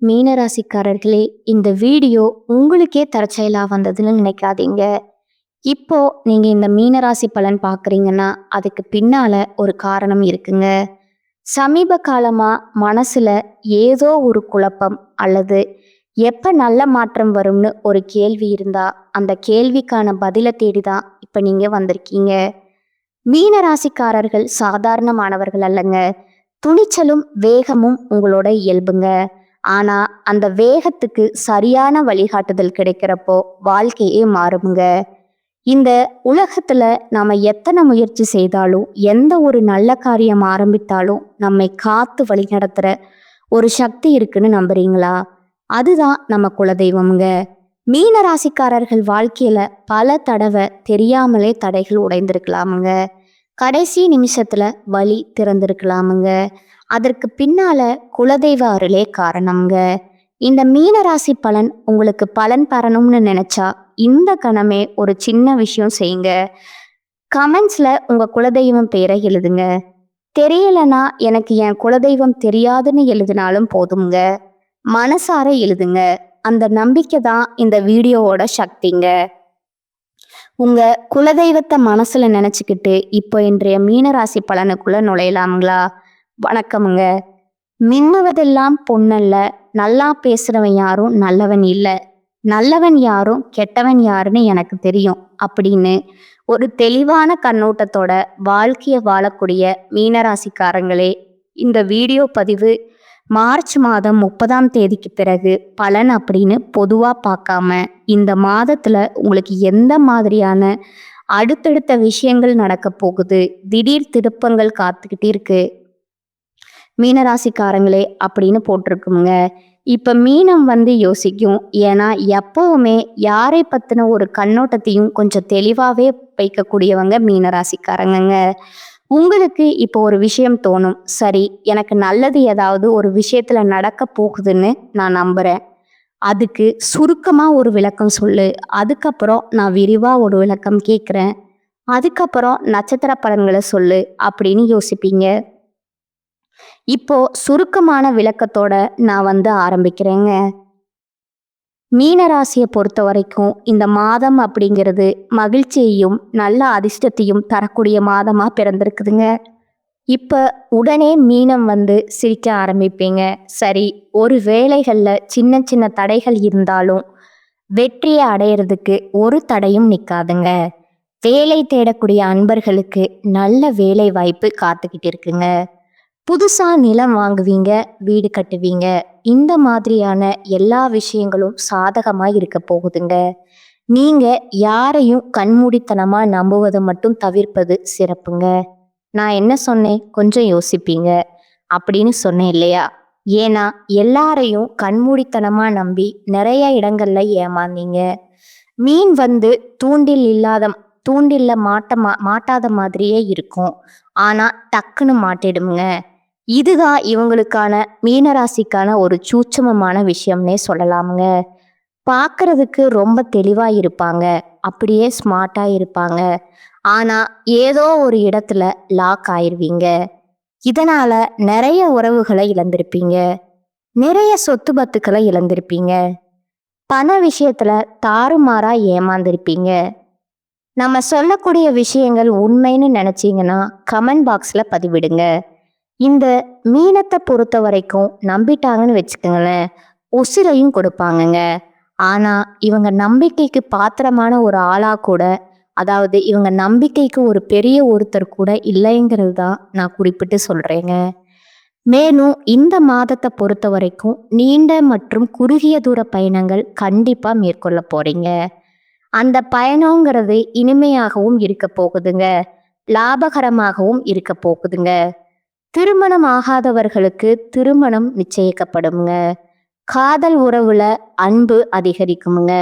மீனராசிக்காரர்களே, இந்த வீடியோ உங்களுக்கே தற்செயலா வந்ததுன்னு நினைக்காதீங்க. இப்போ நீங்க இந்த மீனராசி பலன் பார்க்குறீங்கன்னா, அதுக்கு பின்னால ஒரு காரணம் இருக்குங்க. சமீப காலமா மனசுல ஏதோ ஒரு குழப்பம் அல்லது எப்ப நல்ல மாற்றம் வரும்னு ஒரு கேள்வி இருந்தா, அந்த கேள்விக்கான பதில தேடி தான் இப்ப நீங்க வந்திருக்கீங்க. மீனராசிக்காரர்கள் சாதாரணமானவர்கள் அல்லங்க. துணிச்சலும் வேகமும் உங்களோட இயல்புங்க. ஆனா அந்த வேகத்துக்கு சரியான வழிகாட்டுதல் கிடைக்கிறப்போ வாழ்க்கையே மாறுமுங்க. இந்த உலகத்துல நாம எத்தனை முயற்சி செய்தாலும் எந்த ஒரு நல்ல காரியம் ஆரம்பித்தாலும் நம்மை காத்து வழி நடத்துற ஒரு சக்தி இருக்குன்னு நம்புறீங்களா? அதுதான் நம்ம குலதெய்வம்ங்க. மீன ராசிக்காரர்கள் வாழ்க்கையில பல தடவை தெரியாமலே தடைகள் உடைந்திருக்கலாமுங்க. கடைசி நிமிஷத்துல வழி திறந்திருக்கலாமுங்க. அதற்கு பின்னால குலதெய்வ அருளே காரணம்ங்க. இந்த மீனராசி பலன் உங்களுக்கு பலன் பெறணும்னு நினைச்சா இந்த கணமே ஒரு சின்ன விஷயம் செய்யுங்க. கமெண்ட்ஸ்ல உங்க குலதெய்வம் பேரை எழுதுங்க. தெரியலனா எனக்கு என் குலதெய்வம் தெரியாதுன்னு எழுதினாலும் போதுங்க. மனசார எழுதுங்க. அந்த நம்பிக்கை தான் இந்த வீடியோவோட சக்திங்க. உங்க குலதெய்வத்தை மனசுல நினைச்சுக்கிட்டு இப்போ இன்றைய மீனராசி பலனுக்குள்ள நுழையலாமுங்களா? வணக்கமுங்க. மின்னுவதெல்லாம் பொன்னல்ல, நல்லா பேசுறவன் யாரும் நல்லவன் இல்லை, நல்லவன் யாரும் கெட்டவன் யாருன்னு எனக்கு தெரியும் அப்படின்னு ஒரு தெளிவான கண்ணோட்டத்தோட வாழ்க்கையை வாழக்கூடிய மீனராசிக்காரங்களே, இந்த வீடியோ பதிவு மார்ச் மாதம் 30ஆம் தேதிக்கு பிறகு பலன் அப்படின்னு பொதுவாக பார்க்காம இந்த மாதத்தில் உங்களுக்கு எந்த மாதிரியான அடுத்தடுத்த விஷயங்கள் நடக்க போகுது, திடீர் திருப்பங்கள் காத்துக்கிட்டு இருக்கு மீனராசிக்காரங்களே அப்படின்னு போட்டிருக்குங்க. இப்போ மீனம் யோசிக்கும். ஏன்னா எப்பவுமே யாரை பற்றின ஒரு கண்ணோட்டத்தையும் கொஞ்சம் தெளிவாகவே வைக்கக்கூடியவங்க மீனராசிக்காரங்கங்க. உங்களுக்கு இப்போ ஒரு விஷயம் தோணும், சரி எனக்கு நல்லது ஏதாவது ஒரு விஷயத்துல நடக்க போகுதுன்னு நான் நம்புறேன், அதுக்கு சுருக்கமா ஒரு விளக்கம் சொல்லு, அதுக்கப்புறம் நான் விரிவா ஒரு விளக்கம் கேட்குறேன், அதுக்கப்புறம் நட்சத்திர பலன்களை சொல்லு அப்படின்னு யோசிப்பீங்க. இப்போ சுருக்கமான விளக்கத்தோட நான் ஆரம்பிக்கிறேங்க. மீனராசியை பொறுத்த வரைக்கும் இந்த மாதம் அப்படிங்கிறது மகிழ்ச்சியையும் நல்ல அதிர்ஷ்டத்தையும் தரக்கூடிய மாதமா பிறந்திருக்குதுங்க. இப்போ உடனே மீனம் சிரிக்க ஆரம்பிப்பீங்க. சரி, ஒரு வேலைகளில் சின்ன சின்ன தடைகள் இருந்தாலும் வெற்றியை அடையிறதுக்கு ஒரு தடையும் நிற்காதுங்க. வேலை தேடக்கூடிய அன்பர்களுக்கு நல்ல வேலை வாய்ப்பு காத்துக்கிட்டு இருக்குங்க. புதுசா நிலம் வாங்குவீங்க, வீடு கட்டுவீங்க. இந்த மாதிரியான எல்லா விஷயங்களும் சாதகமா இருக்க போகுதுங்க. நீங்க யாரையும் கண்மூடித்தனமா நம்புவதை மட்டும் தவிர்ப்பது சிறப்புங்க. நான் என்ன சொன்னேன், கொஞ்சம் யோசிப்பீங்க அப்படின்னு சொன்னேன் இல்லையா? ஏன்னா எல்லாரையும் கண்மூடித்தனமா நம்பி நிறைய இடங்கள்ல ஏமாந்தீங்க. மீன் தூண்டில்ல மாட்டாத மாதிரியே இருக்கும், ஆனா டக்குன்னு மாட்டிடுங்க. இதுதான் இவங்களுக்கான மீனராசிக்கான ஒரு சூட்சமமான விஷயம்னே சொல்லலாமுங்க. பார்க்கறதுக்கு ரொம்ப தெளிவா இருப்பாங்க, அப்படியே ஸ்மார்ட்டா இருப்பாங்க. ஆனா ஏதோ ஒரு இடத்துல லாக் ஆயிருவீங்க. இதனால நிறைய உறவுகளை இழந்திருப்பீங்க, நிறைய சொத்து பத்துக்களை இழந்திருப்பீங்க, பண விஷயத்துல தாறுமாறா ஏமாந்திருப்பீங்க. நம்ம சொல்லக்கூடிய விஷயங்கள் உண்மைன்னு நினைச்சீங்கன்னா கமெண்ட் பாக்ஸ்ல பதிவிடுங்க. இந்த மீனத்தை பொறுத்த வரைக்கும் நம்பிட்டாங்கன்னு வச்சுக்கோங்களேன், உசிரையும் கொடுப்பாங்கங்க. ஆனா இவங்க நம்பிக்கைக்கு பாத்திரமான ஒரு ஆளா கூட, அதாவது இவங்க நம்பிக்கைக்கு ஒரு பெரிய ஒருத்தர் கூட இல்லைங்கிறது தான் நான் குறிப்பிட்டு சொல்றேங்க. மேலும் இந்த மாதத்தை பொறுத்த வரைக்கும் நீண்ட மற்றும் குறுகிய தூர பயணங்கள் கண்டிப்பா மேற்கொள்ள போறீங்க. அந்த பயணங்கிறது இனிமையாகவும் இருக்க போகுதுங்க, லாபகரமாகவும் இருக்க போகுதுங்க. திருமணம் ஆகாதவர்களுக்கு திருமணம் நிச்சயிக்கப்படுங்க. காதல் உறவுல அன்பு அதிகரிக்குமுங்க.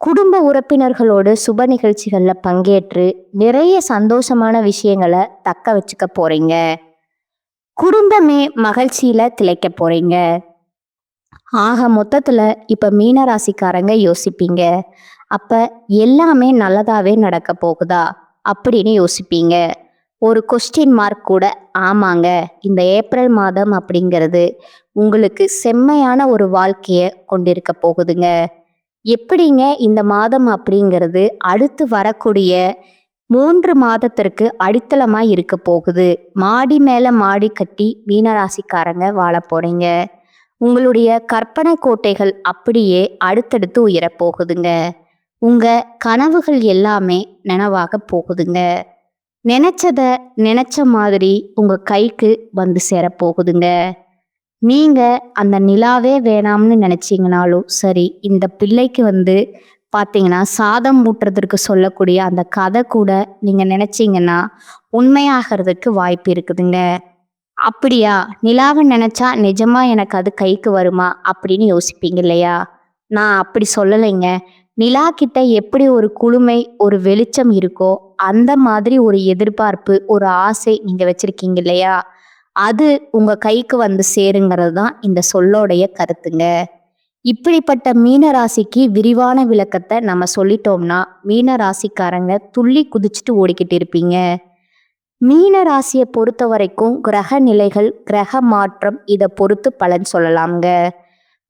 குடும்ப உறுப்பினர்களோடு சுப நிகழ்ச்சிகள்ல பங்கேற்று நிறைய சந்தோஷமான விஷயங்களை தக்க வச்சுக்க போறீங்க. குடும்பமே மகிழ்ச்சியில திளைக்க போறீங்க. ஆக மொத்தத்துல இப்ப மீனராசிக்காரங்க யோசிப்பீங்க, அப்ப எல்லாமே நல்லதாவே நடக்க போகுதா அப்படின்னு யோசிப்பீங்க. ஒரு கொஸ்டின் மார்க் கூட. ஆமாங்க, இந்த ஏப்ரல் மாதம் அப்படிங்கிறது உங்களுக்கு செம்மையான ஒரு வாழ்க்கைய கொண்டிருக்க போகுதுங்க. எப்படிங்க இந்த மாதம் அப்படிங்கிறது அடுத்து வரக்கூடிய 3 மாதத்திற்கு அடித்தளமா இருக்க போகுது. மாடி மேல மாடி கட்டி மீனராசிக்காரங்க வாழ போறீங்க. உங்களுடைய கற்பனை கோட்டைகள் அப்படியே அடுத்தடுத்து உயரப் போகுதுங்க. உங்க கனவுகள் எல்லாமே நனவாக போகுதுங்க. நினைச்சத நினைச்ச மாதிரி உங்க கைக்கு வந்து சேரப்போகுதுங்க. நீங்க அந்த நிலாவே வேணாம்னு நினைச்சீங்கனாலும் சரி, இந்த பிள்ளைக்கு பார்த்தீங்கன்னா சாதம் ஊட்டுறதற்கு சொல்லக்கூடிய அந்த கதை கூட நீங்க நினைச்சீங்கன்னா உண்மையாகிறதுக்கு வாய்ப்பு இருக்குதுங்க. அப்படியா, நிலாவை நினைச்சா நிஜமா எனக்கு அது கைக்கு வருமா அப்படின்னு யோசிப்பீங்க இல்லையா? நான் அப்படி சொல்லலைங்க. நிலா கிட்ட எப்படி ஒரு குளுமை, ஒரு வெளிச்சம் இருக்கோ அந்த மாதிரி ஒரு எதிர்பார்ப்பு, ஒரு ஆசை நீங்க வச்சிருக்கீங்க இல்லையா? அது உங்க கைக்கு வந்து சேருங்கிறது தான் இந்த சொல்லோடைய கருத்துங்க. இப்படிப்பட்ட மீன ராசிக்கு விரிவான விளக்கத்தை நம்ம சொல்லிட்டோம்னா மீன ராசிக்காரங்க துள்ளி குதிச்சுட்டு ஓடிக்கிட்டு இருப்பீங்க. மீன ராசியை பொறுத்த வரைக்கும் கிரக நிலைகள், கிரக மாற்றம் இதை பொறுத்து பலன் சொல்லலாம்ங்க.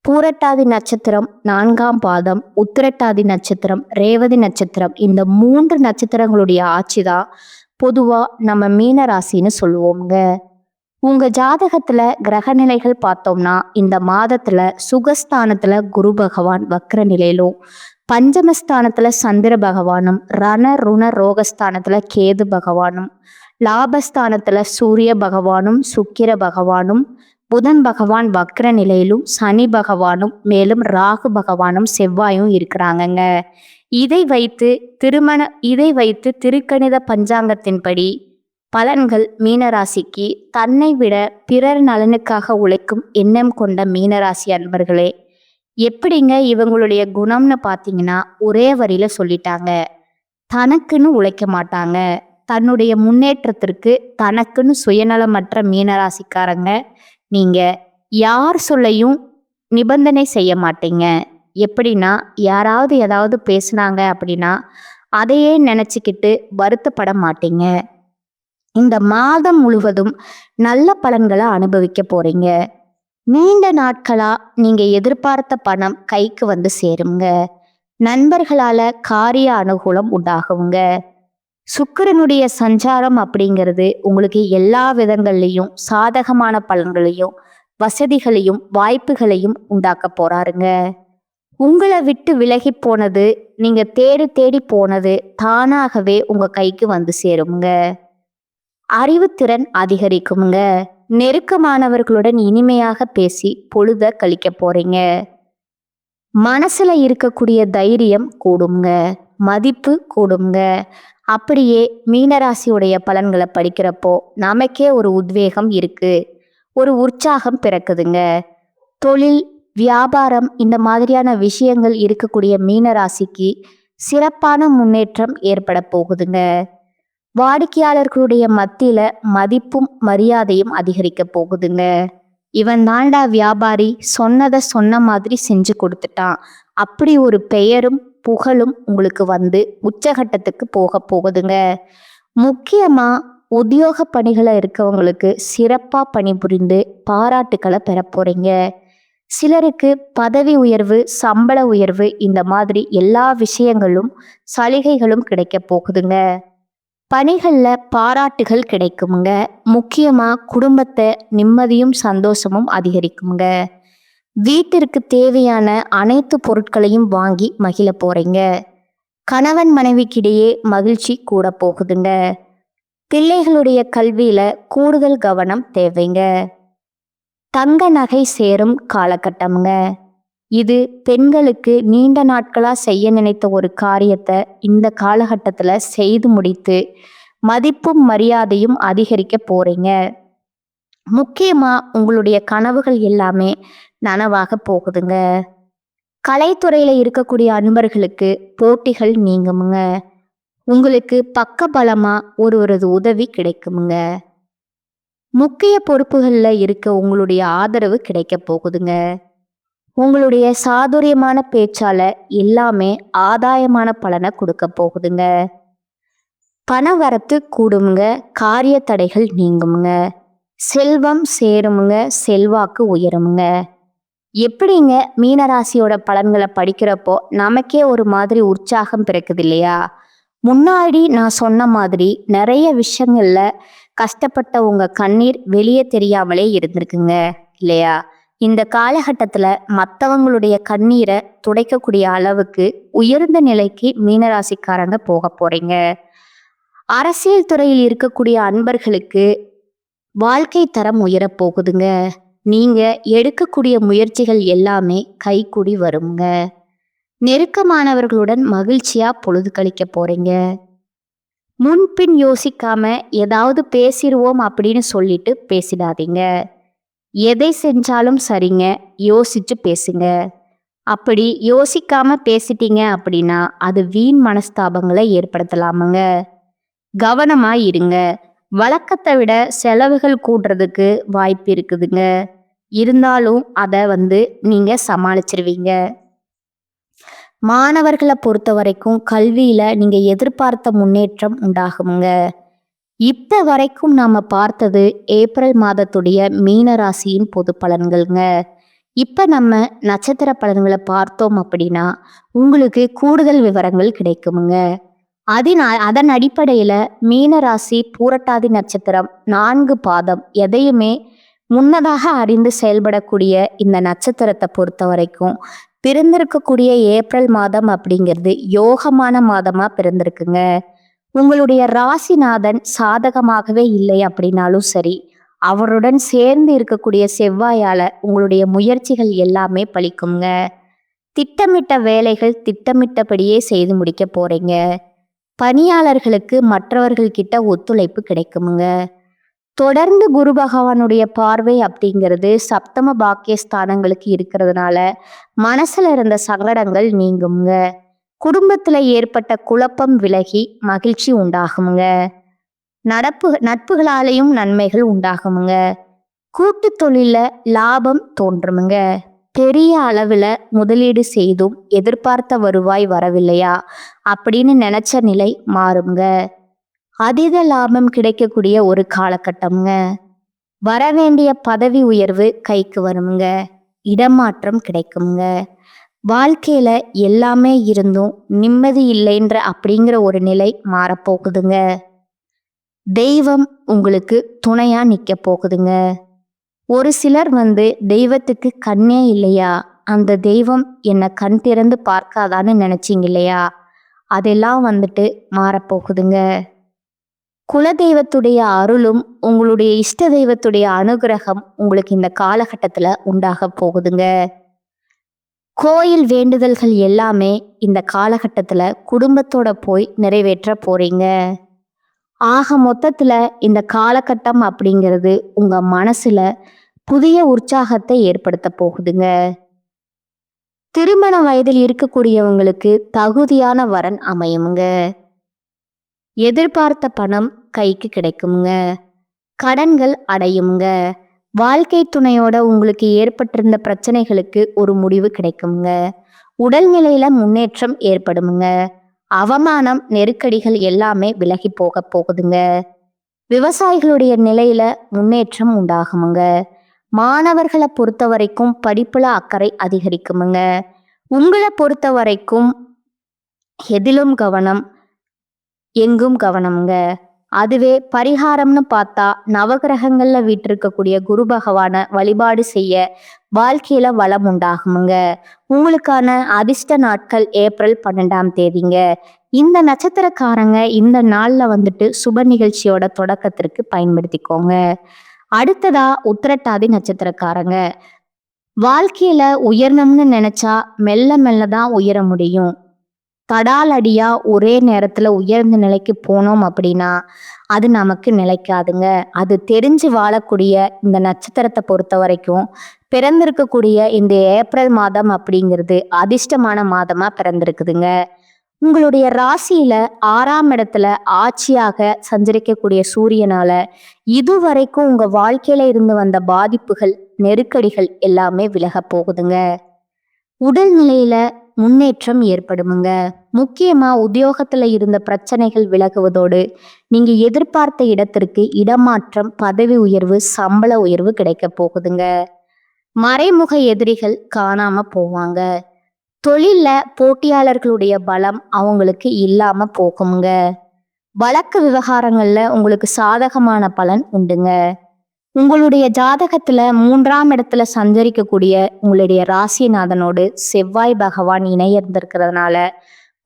பூரட்டாதி நட்சத்திரம் 4ஆம் பாதம், உத்திரட்டாதி நட்சத்திரம், ரேவதி நட்சத்திரம், இந்த 3 நட்சத்திரங்களுடைய ஆட்சி தான் பொதுவா நம்ம மீன ராசின்னு சொல்லுவோம்ங்க. உங்க ஜாதகத்துல கிரக நிலைகள் பார்த்தோம்னா இந்த மாதத்துல சுகஸ்தானத்துல குரு பகவான் வக்ர நிலையிலும், பஞ்சமஸ்தானத்துல சந்திர பகவானும், ரண ருண ரோகஸ்தானத்துல கேது பகவானும், லாபஸ்தானத்துல சூரிய பகவானும், சுக்கிர பகவானும், புதன் பகவான் வக்ர நிலையிலும், சனி பகவானும், மேலும் ராகு பகவானும் செவ்வாயும் இருக்கிறாங்கங்க. இதை வைத்து திருக்கணித பஞ்சாங்கத்தின்படி பலன்கள் மீனராசிக்கு தன்னை விட பிறர் நலனுக்காக உழைக்கும் எண்ணம் கொண்ட மீனராசி அன்பர்களே, எப்படிங்க இவங்களுடைய குணம்னு பார்த்தீங்கன்னா ஒரே வரியில சொல்லிட்டாங்க. தனக்குன்னு உழைக்க மாட்டாங்க. தன்னுடைய முன்னேற்றத்திற்கு தனக்குன்னு சுயநலமற்ற மீனராசிக்காரங்க நீங்க. யார் சொல்லையும் நிபந்தனை செய்ய மாட்டீங்க. எப்படின்னா, யாராவது ஏதாவது பேசுனாங்க அப்படின்னா அதையே நினைச்சுக்கிட்டு வருத்தப்பட மாட்டீங்க. இந்த மாதம் முழுவதும் நல்ல பலன்களை அனுபவிக்க போறீங்க. நீண்ட நாட்களா நீங்க எதிர்பார்த்த பணம் கைக்கு வந்து சேருங்க. நண்பர்களால காரிய அனுகூலம் உண்டாகுங்க. சுக்கிரனுடைய சஞ்சாரம் அப்படிங்கிறது உங்களுக்கு எல்லா விதங்கள்லையும் சாதகமான பலன்களையும், வசதிகளையும், வாய்ப்புகளையும் உண்டாக்க போறாருங்க. உங்களை விட்டு விலகி போனது, நீங்க தேடி தேடி போனது தானாகவே உங்க கைக்கு வந்து சேருங்க. அறிவுத்திறன் அதிகரிக்குங்க. நெருக்கமானவர்களுடன் இனிமையாக பேசி பொழுத கழிக்க போறீங்க. மனசுல இருக்கக்கூடிய தைரியம் கூடுங்க, மதிப்பு கூடுங்க. அப்படியே மீனராசியுடைய பலன்களை படிக்கிறப்போ நமக்கே ஒரு உத்வேகம் இருக்கு, ஒரு உற்சாகம் பிறக்குதுங்க. தொழில், வியாபாரம் இந்த மாதிரியான விஷயங்கள் இருக்கக்கூடிய மீனராசிக்கு சிறப்பான முன்னேற்றம் ஏற்பட போகுதுங்க. வாடிக்கையாளர்களுடைய மத்தியில மதிப்பும் மரியாதையும் அதிகரிக்க போகுதுங்க. இவன் தாண்டா வியாபாரி, சொன்னதை சொன்ன மாதிரி செஞ்சு கொடுத்துட்டான், அப்படி ஒரு பெயரும் புகழும் உங்களுக்கு வந்து உச்சகட்டத்துக்கு போக போகுதுங்க. முக்கியமா உத்தியோக பணிகளை இருக்கவங்களுக்கு சிறப்பா பணிபுரிந்து பாராட்டுக்களை பெற போறீங்க. சிலருக்கு பதவி உயர்வு, சம்பள உயர்வு இந்த மாதிரி எல்லா விஷயங்களும் சலுகைகளும் கிடைக்க போகுதுங்க. பணிகள்ல பாராட்டுகள் கிடைக்குமுங்க. முக்கியமா குடும்பத்தை நிம்மதியும் சந்தோஷமும் அதிகரிக்குங்க. வீட்டிற்கு தேவையான அனைத்து பொருட்களையும் வாங்கி மகிழ போறீங்க. கணவன் மனைவிக்கிடையே மகிழ்ச்சி கூட போகுதுங்க. பிள்ளைகளுடைய கல்வியில கூடுதல் கவனம் தேவைங்க. தங்க நகை சேரும் காலகட்டம்ங்க. இது பெண்களுக்கு நீண்ட நாட்களா செய்ய நினைத்த ஒரு காரியத்தை இந்த காலகட்டத்துல செய்து முடித்து மதிப்பும் மரியாதையும் அதிகரிக்க போறீங்க. முக்கியமா உங்களுடைய கனவுகள் எல்லாமே நனவாக போகுதுங்க. கலைத்துறையில இருக்கக்கூடிய அன்பர்களுக்கு போட்டிகள் நீங்குமுங்க. உங்களுக்கு பக்கபலமா ஒருவரது உதவி கிடைக்குமுங்க. முக்கிய பொறுப்புகள்ல இருக்க உங்களுடைய ஆதரவு கிடைக்க போகுதுங்க. உங்களுடைய சாதுரியமான பேச்சால எல்லாமே ஆதாயமான பலனை கொடுக்க போகுதுங்க. பணவரத்து கூடுமுங்க, காரிய தடைகள் நீங்குமுங்க, செல்வம் சேருமுங்க, செல்வாக்கு உயருமுங்க. எப்படிங்க மீனராசியோட பலன்களை படிக்கிறப்போ நமக்கே ஒரு மாதிரி உற்சாகம் பிறக்குது இல்லையா? முன்னாடி நான் சொன்ன மாதிரி நிறைய விஷயங்கள்ல கஷ்டப்பட்ட உங்க கண்ணீர் வெளியே தெரியாமலே இருந்திருக்குங்க இல்லையா? இந்த காலகட்டத்துல மற்றவங்களுடைய கண்ணீரை துடைக்கக்கூடிய அளவுக்கு உயர்ந்த நிலைக்கு மீனராசிக்காரங்க போக போறீங்க. அரசியல் துறையில் இருக்கக்கூடிய அன்பர்களுக்கு வாழ்க்கை தரம் உயரப் போகுதுங்க. நீங்க எடுக்கக்கூடிய முயற்சிகள் எல்லாமே கைகூடி வருங்க. நெருக்கமானவர்களுடன் மகிழ்ச்சியா பொழுது கழிக்க போறீங்க. முன்பின் யோசிக்காம ஏதாவது பேசிடுவோம் அப்படின்னு சொல்லிட்டு பேசிடாதீங்க. எதை செஞ்சாலும் சரிங்க, யோசிச்சு பேசுங்க. அப்படி யோசிக்காம பேசிட்டீங்க அப்படின்னா அது வீண் மனஸ்தாபங்களை ஏற்படுத்தலாமுங்க. கவனமா இருங்க. வழக்கத்தை விட செலவுகள் கூடுறதுக்கு வாய்ப்பு இருக்குதுங்க. இருந்தாலும் அதை நீங்க சமாளிச்சிருவீங்க. மாணவர்களை பொறுத்த வரைக்கும் கல்வியில நீங்க எதிர்பார்த்த முன்னேற்றம் உண்டாகுங்க. இப்ப வரைக்கும் நாம பார்த்தது ஏப்ரல் மாதத்துடைய மீன ராசியின் பொது பலன்கள்ங்க. இப்ப நம்ம நட்சத்திர பலன்களை பார்த்தோம் அப்படின்னா உங்களுக்கு கூடுதல் விவரங்கள் கிடைக்குமுங்க. அதன் அடிப்படையில மீன ராசி பூரட்டாதி நட்சத்திரம் 4 பாதம் எதையுமே முன்னதாக அறிந்து செயல்படக்கூடிய இந்த நட்சத்திரத்தை பொறுத்த வரைக்கும் பிறந்திருக்கக்கூடிய ஏப்ரல் மாதம் அப்படிங்கிறது யோகமான மாதமா பிறந்திருக்குங்க. உங்களுடைய ராசிநாதன் சாதகமாகவே இல்லை அப்படின்னாலும் சரி, அவருடன் சேர்ந்து இருக்கக்கூடிய செவ்வாயால உங்களுடைய முயற்சிகள் எல்லாமே பலிக்குங்க. திட்டமிட்ட வேலைகள் திட்டமிட்டபடியே செய்து முடிக்க போறீங்க. பணியாளர்களுக்கு மற்றவர்கள் கிட்ட ஒத்துழைப்பு கிடைக்குமுங்க. தொடர்ந்து குரு பகவானுடைய பார்வை அப்படிங்கிறது சப்தம பாக்கியஸ்தானங்களுக்கு இருக்கிறதுனால மனசுல இருந்த சங்கடங்கள் நீங்குங்க. குடும்பத்துல ஏற்பட்ட குழப்பம் விலகி மகிழ்ச்சி உண்டாகுங்க. நட்புகளாலேயும் நன்மைகள் உண்டாகுமுங்க. கூட்டு தொழில லாபம் தோன்றுமுங்க. பெரிய அளவுல முதலீடு செய்தும் எதிர்பார்த்த வருவாய் வரவில்லையா அப்படின்னு நினைச்ச நிலை மாறுங்க. அதீத லாபம் கிடைக்கக்கூடிய ஒரு காலகட்டம்ங்க. வரவேண்டிய பதவி உயர்வு கைக்கு வருமுங்க. இடமாற்றம் கிடைக்குங்க. வாழ்க்கையில எல்லாமே இருந்தும் நிம்மதி இல்லைன்ற அப்படிங்கிற ஒரு நிலை மாறப்போகுதுங்க. தெய்வம் உங்களுக்கு துணையா நிக்க போகுதுங்க. ஒரு சிலர் தெய்வத்துக்கு கண்ணே இல்லையா, அந்த தெய்வம் என்னை கண் திறந்து பார்க்காதான்னு நினைச்சிங்க இல்லையா, அதெல்லாம் மாறப்போகுதுங்க. குலதெய்வத்துடைய அருளும் உங்களுடைய இஷ்ட தெய்வத்துடைய அனுகிரகம் உங்களுக்கு இந்த காலகட்டத்துல உண்டாக போகுதுங்க. கோயில் வேண்டுதல்கள் எல்லாமே இந்த காலகட்டத்துல குடும்பத்தோட போய் நிறைவேற்ற போறீங்க. ஆக மொத்தத்துல இந்த காலகட்டம் அப்படிங்கிறது உங்க மனசுல புதிய உற்சாகத்தை ஏற்படுத்த போகுதுங்க. திருமண வயதில் இருக்கக்கூடியவங்களுக்கு தகுதியான வரன் அமையுங்க. எதிர்பார்த்த பணம் கைக்கு கிடைக்குங்க. கடன்கள் அடையுங்க. வாழ்க்கை துணையோட உங்களுக்கு ஏற்பட்டிருந்த பிரச்சனைகளுக்கு ஒரு முடிவு கிடைக்குங்க. உடல்நிலையில முன்னேற்றம் ஏற்படுமுங்க. அவமானம் நெருக்கடிகள் எல்லாமே விலகி போக போகுதுங்க. விவசாயிகளுடைய நிலையில முன்னேற்றம் உண்டாகுமுங்க. மாணவர்களை பொறுத்த வரைக்கும் படிப்புல அக்கறை அதிகரிக்குமுங்க. உங்களை பொறுத்த வரைக்கும் எதிலும் கவனம் எங்கும் கவனம்ங்க. அதுவே பரிகாரம்னு பார்த்தா நவகிரகங்கள்ல வீற்றிருக்கக்கூடிய குரு பகவான வழிபாடு செய்ய வாழ்க்கையில வளம் உண்டாகுமுங்க. உங்களுக்கான அதிர்ஷ்ட நாட்கள் ஏப்ரல் 12ஆம் தேதிங்க. இந்த நட்சத்திரக்காரங்க இந்த நாள்ல சுப நிகழ்ச்சியோட தொடக்கத்திற்கு பயன்படுத்திக்கோங்க. அடுத்ததா உத்திரட்டாதி நட்சத்திரக்காரங்க. வாழ்க்கையில உயரணும்னு நினைச்சா மெல்ல மெல்ல தான் உயர முடியும். தடால் அடியா ஒரே நேரத்துல உயர்ந்த நிலைக்கு போனோம் அப்படின்னா அது நமக்கு நிலைக்காதுங்க. அது தெரிஞ்சு வாழக்கூடிய இந்த நட்சத்திரத்தை பொறுத்த வரைக்கும் பிறந்திருக்கக்கூடிய இந்த ஏப்ரல் மாதம் அப்படிங்கிறது அதிர்ஷ்டமான மாதமா பிறந்திருக்குதுங்க. உங்களுடைய ராசியில 6ஆம் இடத்துல ஆட்சியாக சஞ்சரிக்கக்கூடிய சூரியனால இதுவரைக்கும் உங்க வாழ்க்கையில இருந்து வந்த பாதிப்புகள் நெருக்கடிகள் எல்லாமே விலக போகுதுங்க. உடல்நிலையில முன்னேற்றம் ஏற்படுமுங்க. முக்கியமா உத்தியோகத்துல இருந்த பிரச்சனைகள் விலகுவதோடு நீங்க எதிர்பார்த்த இடத்திற்கு இடமாற்றம், பதவி உயர்வு, சம்பள உயர்வு கிடைக்க போகுதுங்க. மறைமுக எதிரிகள் காணாம போவாங்க. தொழில்ல போட்டியாளர்களுடைய பலம் அவங்களுக்கு இல்லாம போகுங்க. வழக்கு விவகாரங்கள்ல உங்களுக்கு சாதகமான பலன் உண்டுங்க. உங்களுடைய ஜாதகத்துல 3ஆம் இடத்துல சஞ்சரிக்கக்கூடிய உங்களுடைய ராசிநாதனோடு செவ்வாய் பகவான் இணையர்ந்திருக்கிறதுனால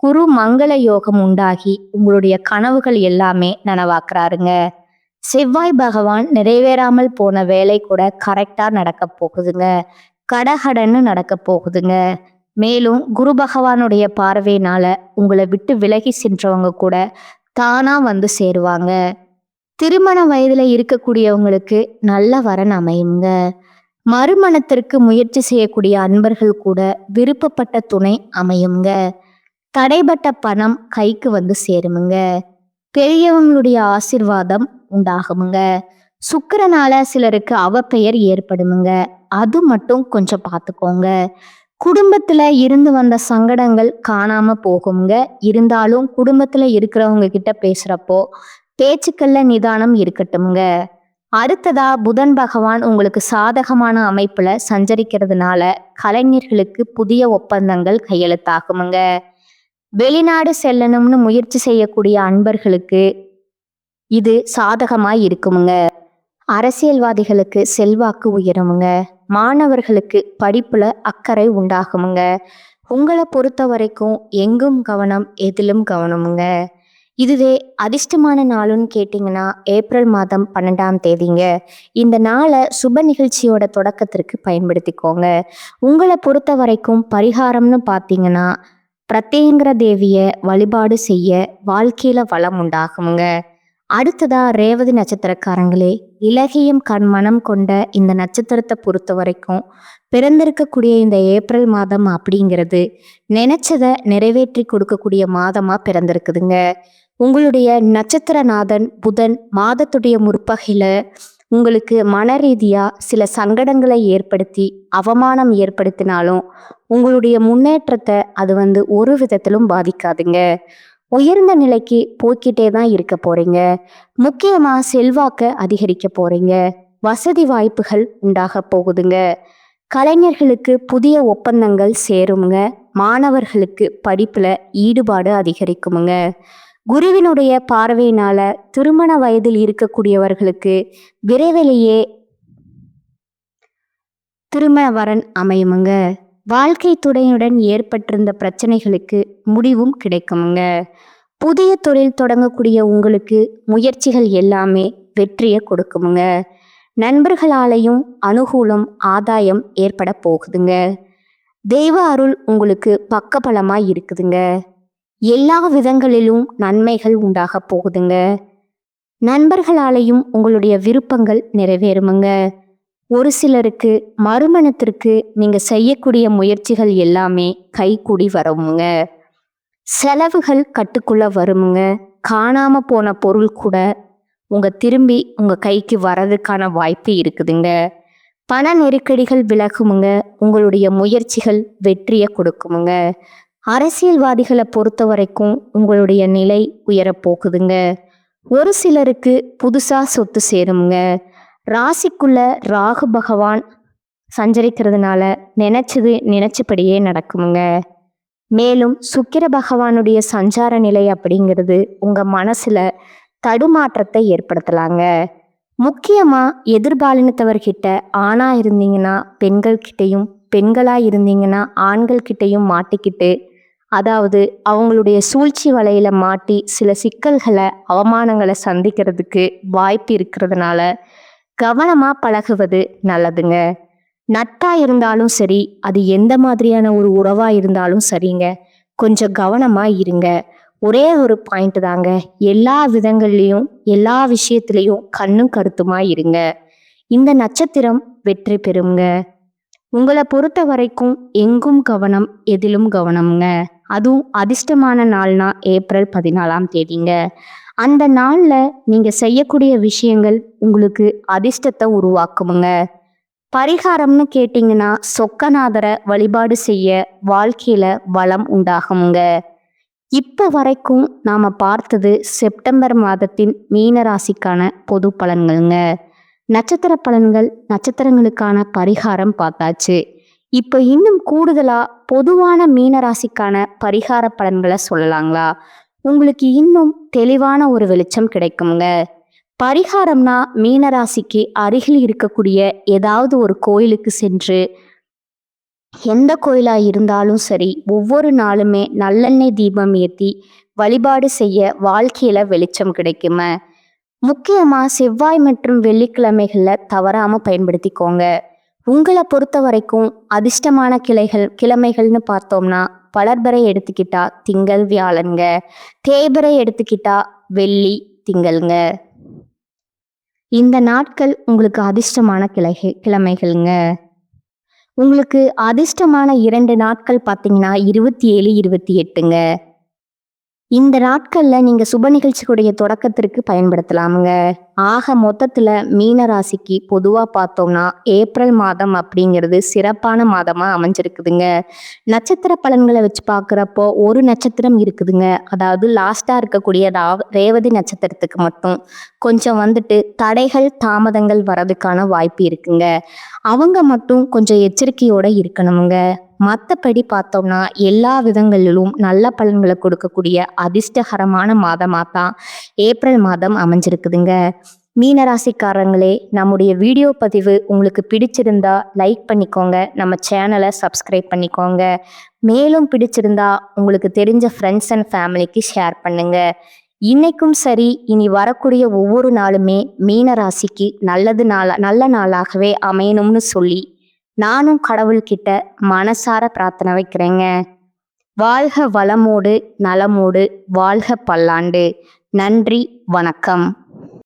குரு மங்கள யோகம் உண்டாகி உங்களுடைய கனவுகள் எல்லாமே நனவாக்குறாருங்க. செவ்வாய் பகவான் நிறைவேறாமல் போன வேலை கூட கரெக்டா நடக்க போகுதுங்க. கடகடன்னு நடக்க போகுதுங்க. மேலும் குரு பகவானுடைய பார்வையினால உங்களை விட்டு விலகி சென்றவங்க கூட தானா வந்து சேருவாங்க. திருமண வயதுல இருக்கக்கூடியவங்களுக்கு நல்ல வரன் அமையுங்க. மறுமணத்திற்கு முயற்சி செய்யக்கூடிய அன்பர்கள் கூட விருப்பப்பட்ட துணை அமையுங்க. தடைப்பட்ட பணம் கைக்கு வந்து சேருமுங்க. பெரியவங்களுடைய ஆசிர்வாதம் உண்டாகுமுங்க. சுக்கிரனால சிலருக்கு அவப்பெயர் ஏற்படுமுங்க. அது மட்டும் கொஞ்சம் பார்த்துக்கோங்க. குடும்பத்துல இருந்து வந்த சங்கடங்கள் காணாம போகுங்க. இருந்தாலும் குடும்பத்துல இருக்கிறவங்க கிட்ட பேசுறப்போ பேச்சுக்கள்ல நிதானம் இருக்கட்டும்ங்க. அடுத்ததா புதன் பகவான் உங்களுக்கு சாதகமான அமைப்புல சஞ்சரிக்கிறதுனால கலைஞர்களுக்கு புதிய ஒப்பந்தங்கள் கையெழுத்தாகுமுங்க. வெளிநாடு செல்லணும்னு முயற்சி செய்யக்கூடிய அன்பர்களுக்கு இது சாதகமாய் இருக்குமுங்க. அரசியல்வாதிகளுக்கு செல்வாக்கு உயருமுங்க. மாணவர்களுக்கு படிப்புல அக்கறை உண்டாகுமுங்க. உங்களை பொறுத்த வரைக்கும் எங்கும் கவனம், எதிலும் கவனமுங்க. இதுவே அதிர்ஷ்டமான நாளுன்னு கேட்டிங்கன்னா ஏப்ரல் மாதம் 12ஆம் தேதிங்க. இந்த நாளை சுப நிகழ்ச்சியோட தொடக்கத்திற்கு பயன்படுத்திக்கோங்க. உங்களை பொறுத்த வரைக்கும் பரிகாரம்னு பார்த்தீங்கன்னா பிரத்யங்கிர தேவியை வழிபாடு செய்ய வாழ்க்கையில வளம் உண்டாகுங்க. அடுத்ததா ரேவதி நட்சத்திரக்காரங்களே, இலகியம் மனம் கொண்ட இந்த நட்சத்திரத்தை பொறுத்த வரைக்கும் பிறந்திருக்கக்கூடிய இந்த ஏப்ரல் மாதம் அப்படிங்கிறது நினைச்சதை நிறைவேற்றி கொடுக்கக்கூடிய மாதமா பிறந்திருக்குதுங்க. உங்களுடைய நட்சத்திரநாதன் புதன் மாதத்துடைய முற்பகையில உங்களுக்கு மன ரீதியா சில சங்கடங்களை ஏற்படுத்தி அவமானம் ஏற்படுத்தினாலும் உங்களுடைய முன்னேற்றத்தை அது ஒரு விதத்திலும் பாதிக்காதுங்க. உயர்ந்த நிலைக்கு போய்கிட்டே தான் இருக்க போறீங்க. முக்கியமா செல்வாக்க அதிகரிக்க போறீங்க. வசதி வாய்ப்புகள் உண்டாக போகுதுங்க. கலைஞர்களுக்கு புதிய ஒப்பந்தங்கள் சேருங்க. மாணவர்களுக்கு படிப்புல ஈடுபாடு அதிகரிக்குமுங்க. குருவினுடைய பார்வையினால திருமண வயதில் இருக்கக்கூடியவர்களுக்கு விரைவிலேயே திருமண வரன் அமையுமுங்க. வாழ்க்கை துணையுடன் ஏற்பட்டிருந்த பிரச்சனைகளுக்கு முடிவும் கிடைக்குமுங்க. புதிய தொழில் தொடங்கக்கூடிய உங்களுக்கு முயற்சிகள் எல்லாமே வெற்றியை கொடுக்குமுங்க. நண்பர்களாலையும் அனுகூலம் ஆதாயம் ஏற்பட போகுதுங்க. தெய்வ அருள் உங்களுக்கு பக்கபலமாய் இருக்குதுங்க. எல்லா விதங்களிலும் நன்மைகள் உண்டாக போகுதுங்க. நண்பர்களாலையும் உங்களுடைய விருப்பங்கள் நிறைவேறுமுங்க. ஒரு சிலருக்கு மறுமணத்திற்கு நீங்க செய்யக்கூடிய முயற்சிகள் எல்லாமே கைகூடி வருமுங்க. செலவுகள் கட்டுக்குள்ள வருமுங்க. காணாம போன பொருள் கூட திரும்பி உங்க கைக்கு வர்றதுக்கான வாய்ப்பு இருக்குதுங்க. பண நெருக்கடிகள் விலகுமுங்க. உங்களுடைய முயற்சிகள் வெற்றியை கொடுக்குமுங்க. அரசியல்வாதிகளை பொறுத்த வரைக்கும் உங்களுடைய நிலை உயரப்போகுதுங்க. ஒரு சிலருக்கு புதுசா சொத்து சேருமுங்க. ராசிக்குள்ள ராகு பகவான் சஞ்சரிக்கிறதுனால நினைச்சது நினைச்சபடியே நடக்குமுங்க. மேலும் சுக்கிர பகவானுடைய சஞ்சார நிலை அப்படிங்கிறது உங்க மனசுல தடுமாற்றத்தை ஏற்படுத்தலாங்க. முக்கியமா எதிர்பாலினத்தவர்கிட்ட ஆணா இருந்தீங்கன்னா பெண்கள் கிட்டையும், பெண்களா இருந்தீங்கன்னா ஆண்கள் கிட்டையும் மாட்டிக்கிட்டு, அதாவது அவங்களுடைய சூழ்ச்சி வலையில மாட்டி சில சிக்கல்களை அவமானங்களை சந்திக்கிறதுக்கு வாய்ப்பு இருக்கிறதுனால கவனமா பழகுவது நல்லதுங்க. நட்பா இருந்தாலும் சரி, அது எந்த மாதிரியான ஒரு உறவா இருந்தாலும் சரிங்க, கொஞ்சம் கவனமா இருங்க. ஒரே ஒரு பாயிண்ட் தாங்க, எல்லா விதங்கள்லையும் எல்லா விஷயத்திலையும் கண்ணும் கருத்துமா இருங்க. இந்த நட்சத்திரம் வெற்றி பெறுங்க. உங்களை பொறுத்த வரைக்கும் எங்கும் கவனம், எதிலும் கவனம்ங்க. அதுவும் அதிர்ஷ்டமான நாள்னா ஏப்ரல் 14ஆம் தேதிங்க. அந்த நாள்ல நீங்க செய்யக்கூடிய விஷயங்கள் உங்களுக்கு அதிர்ஷ்டத்தை உருவாக்குமுங்க. பரிகாரம்னு கேட்டிங்கன்னா சொக்கநாதரை வழிபாடு செய்ய வாழ்க்கையில வளம் உண்டாகுங்க. இப்ப வரைக்கும் நாம பார்த்தது செப்டம்பர் மாதத்தின் மீன ராசிக்கான பொது பலன்கள்ங்க. நட்சத்திர பலன்கள், நட்சத்திரங்களுக்கான பரிகாரம் பார்த்தாச்சு. இப்ப இன்னும் கூடுதலா பொதுவான மீன ராசிக்கான பரிகார பலன்களை சொல்லலாங்களா? உங்களுக்கு இன்னும் தெளிவான ஒரு வெளிச்சம் கிடைக்குங்க. பரிகாரம்னா மீனராசிக்கு அருகில் இருக்கக்கூடிய ஏதாவது ஒரு கோயிலுக்கு சென்று, எந்த கோயிலா இருந்தாலும் சரி, ஒவ்வொரு நாளுமே நல்லெண்ணெய் தீபம் ஏற்றி வழிபாடு செய்ய வாழ்க்கையில வெளிச்சம் கிடைக்கும. முக்கியமா செவ்வாய் மற்றும் வெள்ளிக்கிழமைகள்ல தவறாம பயன்படுத்திக்கோங்க. உங்களை பொறுத்த வரைக்கும் அதிர்ஷ்டமான கிழமைகள்னு பார்த்தோம்னா வளர்பிறை எடுத்துக்கிட்டா திங்கள் வியாழன்க, தேய்பிறை எடுத்துக்கிட்டா வெள்ளி திங்கள்ங்க. இந்த நாட்கள் உங்களுக்கு அதிர்ஷ்டமான கிழமைகள்ங்க. உங்களுக்கு அதிர்ஷ்டமான 2 நாட்கள் பார்த்தீங்கன்னா 27, 28ங்க. இந்த நாட்கள்ல நீங்க சுப நிகழ்ச்சிக்குடைய தொடக்கத்திற்கு பயன்படுத்தலாமுங்க. ஆக மொத்தத்துல மீன ராசிக்கு பொதுவா பார்த்தோம்னா ஏப்ரல் மாதம் அப்படிங்கிறது சிறப்பான மாதமா அமைஞ்சிருக்குதுங்க. நட்சத்திர பலன்களை வச்சு பார்க்குறப்போ ஒரு நட்சத்திரம் இருக்குதுங்க. அதாவது லாஸ்டா இருக்கக்கூடிய ரேவதி நட்சத்திரத்துக்கு மட்டும் கொஞ்சம் தடைகள் தாமதங்கள் வரதுக்கான வாய்ப்பு இருக்குங்க. அவங்க மட்டும் கொஞ்சம் எச்சரிக்கையோட இருக்கணுங்க. மற்றபடி பார்த்தோம்னா எல்லா விதங்களிலும் நல்ல பலன்களை கொடுக்கக்கூடிய அதிர்ஷ்டகரமான மாதமாக தான் ஏப்ரல் மாதம் அமைஞ்சிருக்குதுங்க. மீனராசிக்காரங்களே, நம்முடைய வீடியோ பதிவு உங்களுக்கு பிடிச்சிருந்தா லைக் பண்ணிக்கோங்க, நம்ம சேனலை சப்ஸ்கிரைப் பண்ணிக்கோங்க. மேலும் பிடிச்சிருந்தா உங்களுக்கு தெரிஞ்ச ஃப்ரெண்ட்ஸ் அண்ட் ஃபேமிலிக்கு ஷேர் பண்ணுங்க. இன்னைக்கும் சரி, இனி வரக்கூடிய ஒவ்வொரு நாளுமே மீனராசிக்கு நல்ல நாளாகவே அமையணும்னு சொல்லி நானும் கடவுள்கிட்ட மனசார பிரார்த்தனை வைக்கிறேங்க. வாழ்க வளமோடு நலமோடு, வாழ்க பல்லாண்டு. நன்றி, வணக்கம்.